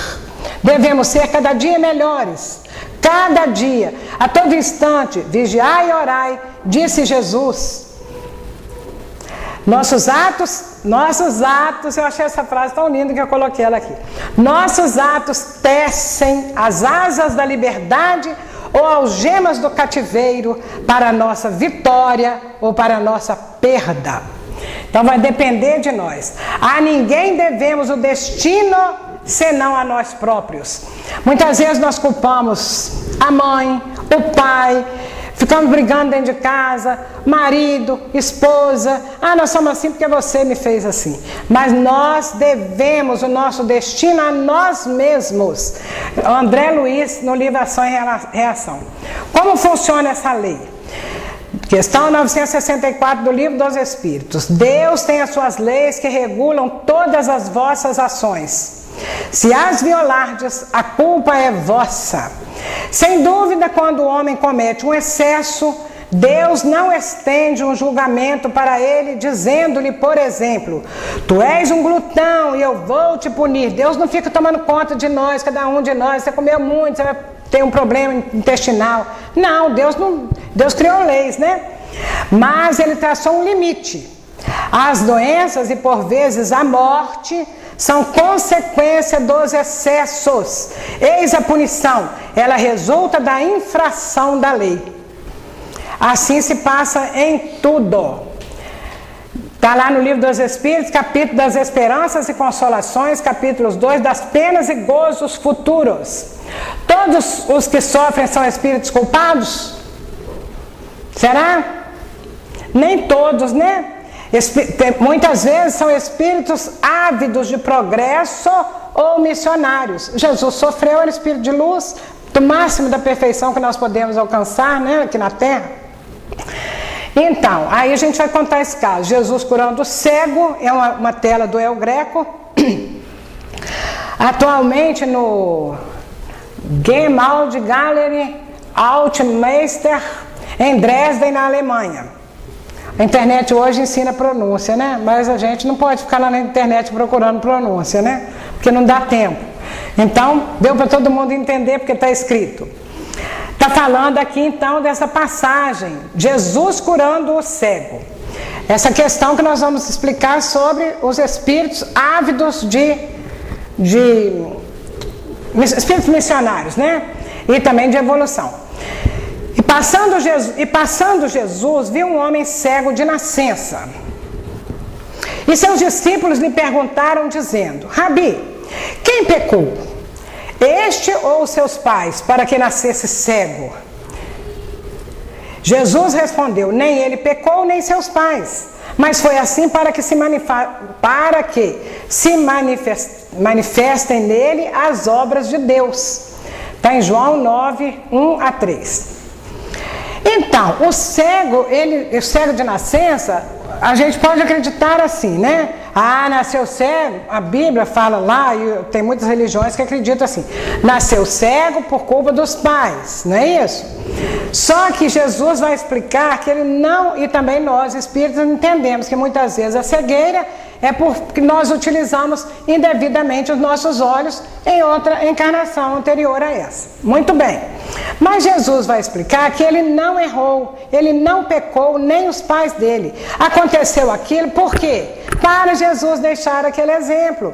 Devemos ser cada dia melhores, cada dia, a todo instante, vigiai e orai, disse Jesus. Nossos atos, eu achei essa frase tão linda que eu coloquei ela aqui. Nossos atos tecem as asas da liberdade ou algemas do cativeiro para a nossa vitória ou para a nossa perda. Então vai depender de nós. A ninguém devemos o destino senão a nós próprios. Muitas vezes nós culpamos a mãe, o pai, ficamos brigando dentro de casa, marido, esposa. Nós somos assim porque você me fez assim. Mas nós devemos o nosso destino a nós mesmos. André Luiz, no livro Ação e Reação. Como funciona essa lei? Questão 964 do Livro dos Espíritos. Deus tem as suas leis que regulam todas as vossas ações. Se as violardes, a culpa é vossa. Sem dúvida, quando o homem comete um excesso, Deus não estende um julgamento para ele, dizendo-lhe, por exemplo, tu és um glutão e eu vou te punir. Deus não fica tomando conta de nós, cada um de nós, você comeu muito, você vai ter um problema intestinal. Não, Deus criou leis, né? Mas ele traçou um limite. As doenças e por vezes a morte são consequência dos excessos. Eis a punição, ela resulta da infração da lei. Assim se passa em tudo. Está lá no Livro dos Espíritos, capítulo das Esperanças e Consolações, capítulos 2, das penas e gozos futuros. Todos os que sofrem são espíritos culpados? Será? Nem todos, né? Muitas vezes são espíritos ávidos de progresso ou missionários. Jesus sofreu, era espírito de luz, do máximo da perfeição que nós podemos alcançar, né, aqui na Terra. Então, aí a gente vai contar esse caso. Jesus curando o cego, é uma tela do El Greco. Atualmente no Gemäld Galerie Altmeister, em Dresden, na Alemanha. A internet hoje ensina pronúncia, né? Mas a gente não pode ficar lá na internet procurando pronúncia, né? Porque não dá tempo. Então, deu para todo mundo entender porque está escrito. Está falando aqui então dessa passagem, Jesus curando o cego. Essa questão que nós vamos explicar sobre os espíritos ávidos de espíritos missionários, né? E também de evolução. E passando Jesus, viu um homem cego de nascença. E seus discípulos lhe perguntaram, dizendo, Rabi, quem pecou? Este ou os seus pais, para que nascesse cego? Jesus respondeu, nem ele pecou, nem seus pais. Mas foi assim para que se manifestem nele as obras de Deus. Está em João 9, 1 a 3. Então, o cego de nascença, a gente pode acreditar assim, né? Nasceu cego, a Bíblia fala lá, e tem muitas religiões que acreditam assim, nasceu cego por culpa dos pais, não é isso? Só que Jesus vai explicar que ele não, e também nós espíritos entendemos que muitas vezes a cegueira É porque nós utilizamos indevidamente os nossos olhos em outra encarnação anterior a essa. Muito bem. Mas Jesus vai explicar que ele não errou, ele não pecou, nem os pais dele. Aconteceu aquilo por quê? Para Jesus deixar aquele exemplo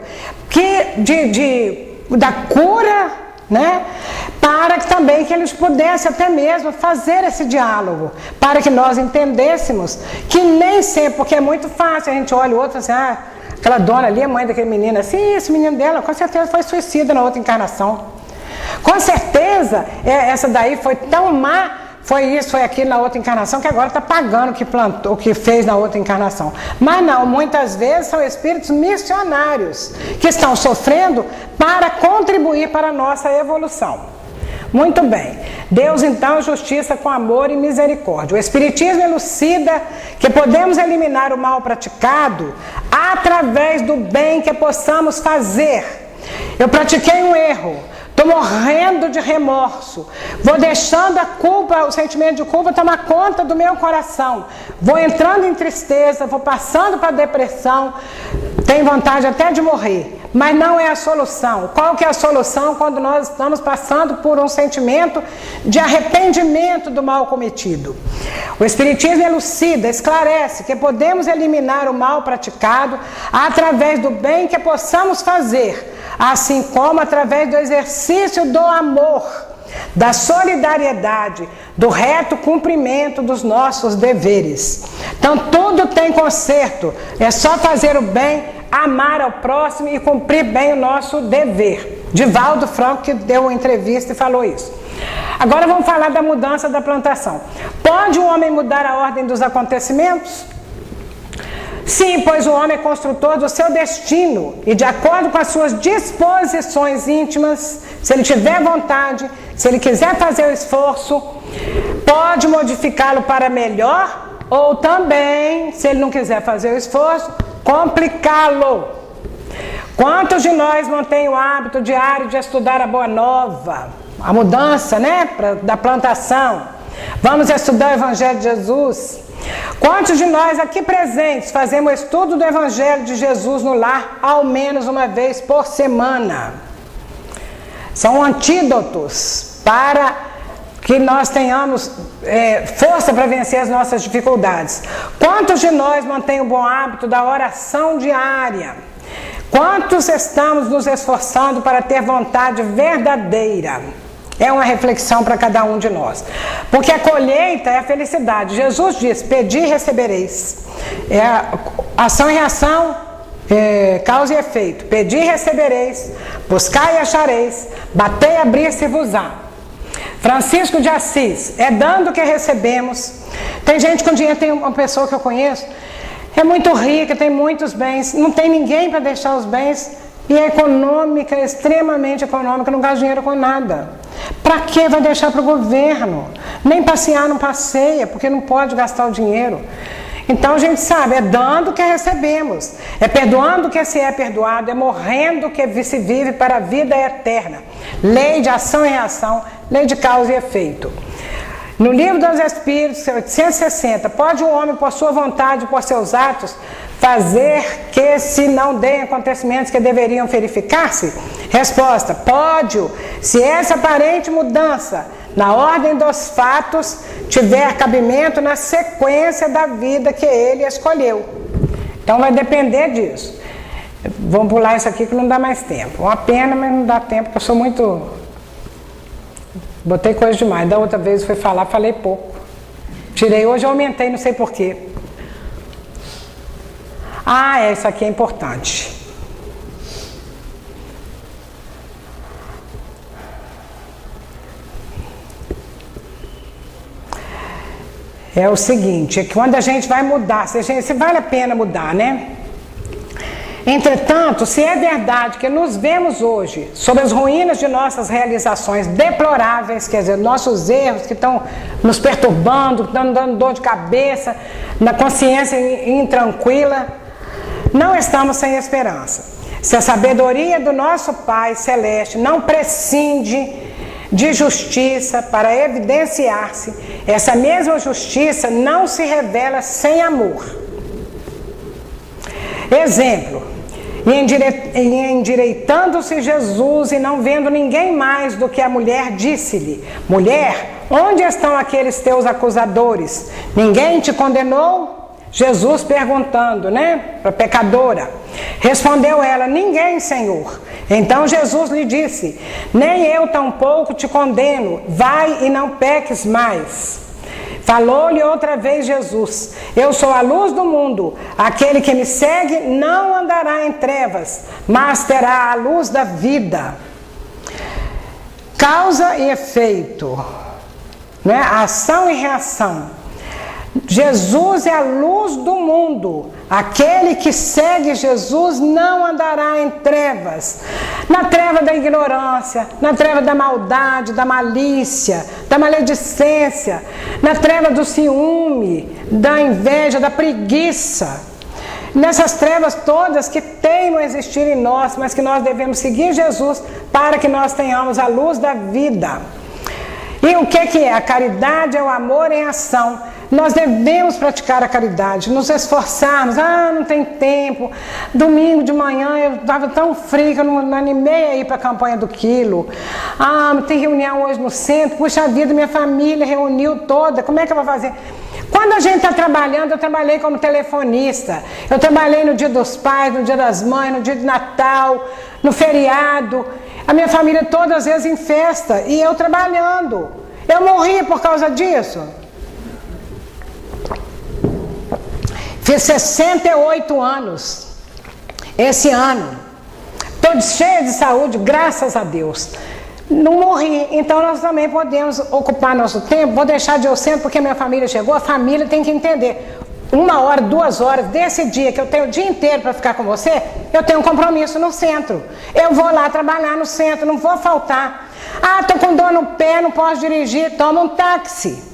da cura, né? Para que também que eles pudessem até mesmo fazer esse diálogo, para que nós entendêssemos que nem sempre, porque é muito fácil, a gente olha o outro assim, aquela dona ali, a mãe daquele menino assim, esse menino dela com certeza foi suicida na outra encarnação. Com certeza, essa daí foi tão má, foi isso, foi aquilo na outra encarnação, que agora está pagando o que plantou, o que fez na outra encarnação. Mas não, muitas vezes são espíritos missionários que estão sofrendo para contribuir para a nossa evolução. Muito bem. Deus então justiça com amor e misericórdia. O Espiritismo elucida que podemos eliminar o mal praticado através do bem que possamos fazer. Eu pratiquei um erro. Estou morrendo de remorso, vou deixando a culpa, o sentimento de culpa tomar conta do meu coração, vou entrando em tristeza, vou passando para a depressão, tenho vontade até de morrer, mas não é a solução. Qual que é a solução quando nós estamos passando por um sentimento de arrependimento do mal cometido? O Espiritismo elucida, esclarece que podemos eliminar o mal praticado através do bem que possamos fazer, assim como através do exercício do amor, da solidariedade, do reto cumprimento dos nossos deveres. Então tudo tem conserto, é só fazer o bem, amar ao próximo e cumprir bem o nosso dever. Divaldo Franco, que deu uma entrevista e falou isso. Agora vamos falar da mudança da plantação. Pode o homem mudar a ordem dos acontecimentos? Sim, pois o homem é construtor do seu destino e de acordo com as suas disposições íntimas, se ele tiver vontade, se ele quiser fazer o esforço, pode modificá-lo para melhor ou também, se ele não quiser fazer o esforço, complicá-lo. Quantos de nós mantêm o hábito diário de estudar a Boa Nova, a mudança, né, da plantação? Vamos estudar o Evangelho de Jesus. Quantos de nós aqui presentes fazemos o estudo do Evangelho de Jesus no lar ao menos uma vez por semana? São antídotos para que nós tenhamos força para vencer as nossas dificuldades. Quantos de nós mantêm o bom hábito da oração diária? Quantos estamos nos esforçando para ter vontade verdadeira? É uma reflexão para cada um de nós. Porque a colheita é a felicidade. Jesus diz, pedi e recebereis. É ação e reação, causa e efeito. Pedi e recebereis, buscai e achareis, batei e abrir-se-vos-á. Francisco de Assis, é dando que recebemos. Tem gente com dinheiro, tem uma pessoa que eu conheço, é muito rica, tem muitos bens, não tem ninguém para deixar os bens, e é econômica, extremamente econômica, não gasta dinheiro com nada. Para que vai deixar para o governo? Nem passear não passeia, porque não pode gastar o dinheiro. Então a gente sabe, é dando que recebemos, é perdoando que se é perdoado, é morrendo que se vive para a vida eterna. Lei de ação e reação, lei de causa e efeito. No Livro dos Espíritos, 860, pode o homem, por sua vontade, por seus atos, fazer que se não deem acontecimentos que deveriam verificar-se? Resposta, pode-o, se essa aparente mudança na ordem dos fatos tiver cabimento na sequência da vida que ele escolheu. Então vai depender disso. Vamos pular isso aqui que não dá mais tempo. Uma pena, mas não dá tempo, porque eu sou muito... Botei coisa demais. Da outra vez eu fui falar, falei pouco. Tirei, hoje eu aumentei, não sei porquê. Isso aqui é importante. É o seguinte, é que quando a gente vai mudar, se vale a pena mudar, né? Entretanto, se é verdade que nos vemos hoje sob as ruínas de nossas realizações deploráveis, quer dizer, nossos erros que estão nos perturbando, que estão dando dor de cabeça, na consciência intranquila, não estamos sem esperança. Se a sabedoria do nosso Pai Celeste não prescinde de justiça para evidenciar-se, essa mesma justiça não se revela sem amor. Exemplo, e endireitando-se Jesus e não vendo ninguém mais do que a mulher, disse-lhe: mulher, onde estão aqueles teus acusadores? Ninguém te condenou? Jesus perguntando, para a pecadora. Respondeu ela: ninguém, Senhor. Então Jesus lhe disse: nem eu tampouco te condeno, vai e não peques mais. Falou-lhe outra vez Jesus: eu sou a luz do mundo, aquele que me segue não andará em trevas, mas terá a luz da vida. Causa e efeito, ação e reação. Jesus é a luz do mundo. Aquele que segue Jesus não andará em trevas. Na treva da ignorância, na treva da maldade, da malícia, da maledicência, na treva do ciúme, da inveja, da preguiça. Nessas trevas todas que teimam a existir em nós, mas que nós devemos seguir Jesus para que nós tenhamos a luz da vida. E o que é? A caridade é o amor em ação. Nós devemos praticar a caridade, nos esforçarmos. Não tem tempo. Domingo de manhã eu estava tão frio que eu não animei a ir para a campanha do quilo. Tem reunião hoje no centro. Puxa vida, minha família reuniu toda. Como é que eu vou fazer? Quando a gente está trabalhando, eu trabalhei como telefonista. Eu trabalhei no dia dos pais, no dia das mães, no dia de Natal, no feriado. A minha família todas as vezes em festa e eu trabalhando. Eu morri por causa disso. Fiz 68 anos esse ano. Estou cheia de saúde, graças a Deus. Não morri, então nós também podemos ocupar nosso tempo. Vou deixar de ir ao centro porque minha família chegou. A família tem que entender. 1 hora, 2 horas desse dia que eu tenho o dia inteiro para ficar com você, eu tenho um compromisso no centro. Eu vou lá trabalhar no centro, não vou faltar. Estou com dor no pé, não posso dirigir, toma um táxi.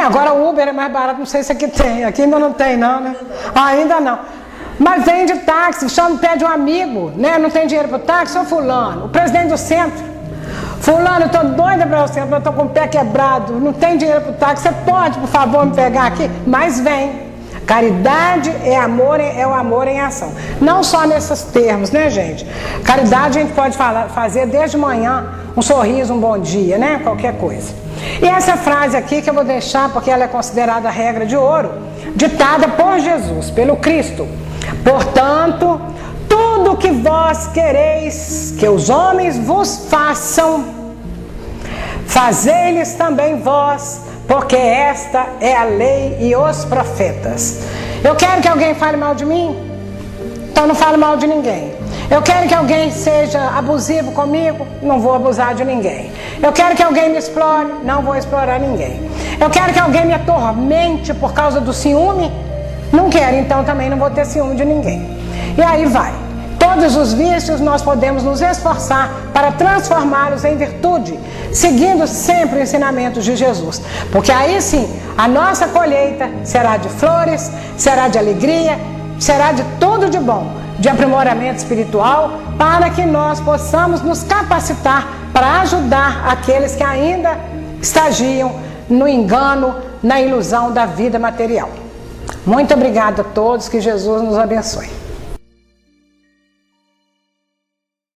Agora o Uber é mais barato, não sei se aqui tem. Aqui ainda não tem não, Ainda não. Mas vem de táxi, pede um amigo, Não tem dinheiro para o táxi, sou fulano, o presidente do centro. Fulano, eu estou doida para o centro, eu estou com o pé quebrado, não tem dinheiro para o táxi, você pode, por favor, me pegar aqui? Mas vem. Caridade é o amor em ação. Não só nesses termos, gente? Caridade a gente pode fazer desde manhã, um sorriso, um bom dia, Qualquer coisa. E essa frase aqui que eu vou deixar, porque ela é considerada a regra de ouro, ditada por Jesus, pelo Cristo. Portanto, tudo que vós quereis que os homens vos façam, fazei-lhes também vós, porque esta é a lei e os profetas. Eu quero que alguém fale mal de mim? Então não falo mal de ninguém. Eu quero que alguém seja abusivo comigo? Não vou abusar de ninguém. Eu quero que alguém me explore? Não vou explorar ninguém. Eu quero que alguém me atormente por causa do ciúme? Não quero, então também não vou ter ciúme de ninguém. E aí vai. Todos os vícios nós podemos nos esforçar para transformá-los em virtude, seguindo sempre os ensinamentos de Jesus. Porque aí sim, a nossa colheita será de flores, será de alegria, será de tudo de bom, de aprimoramento espiritual, para que nós possamos nos capacitar para ajudar aqueles que ainda estagiam no engano, na ilusão da vida material. Muito obrigada a todos, que Jesus nos abençoe.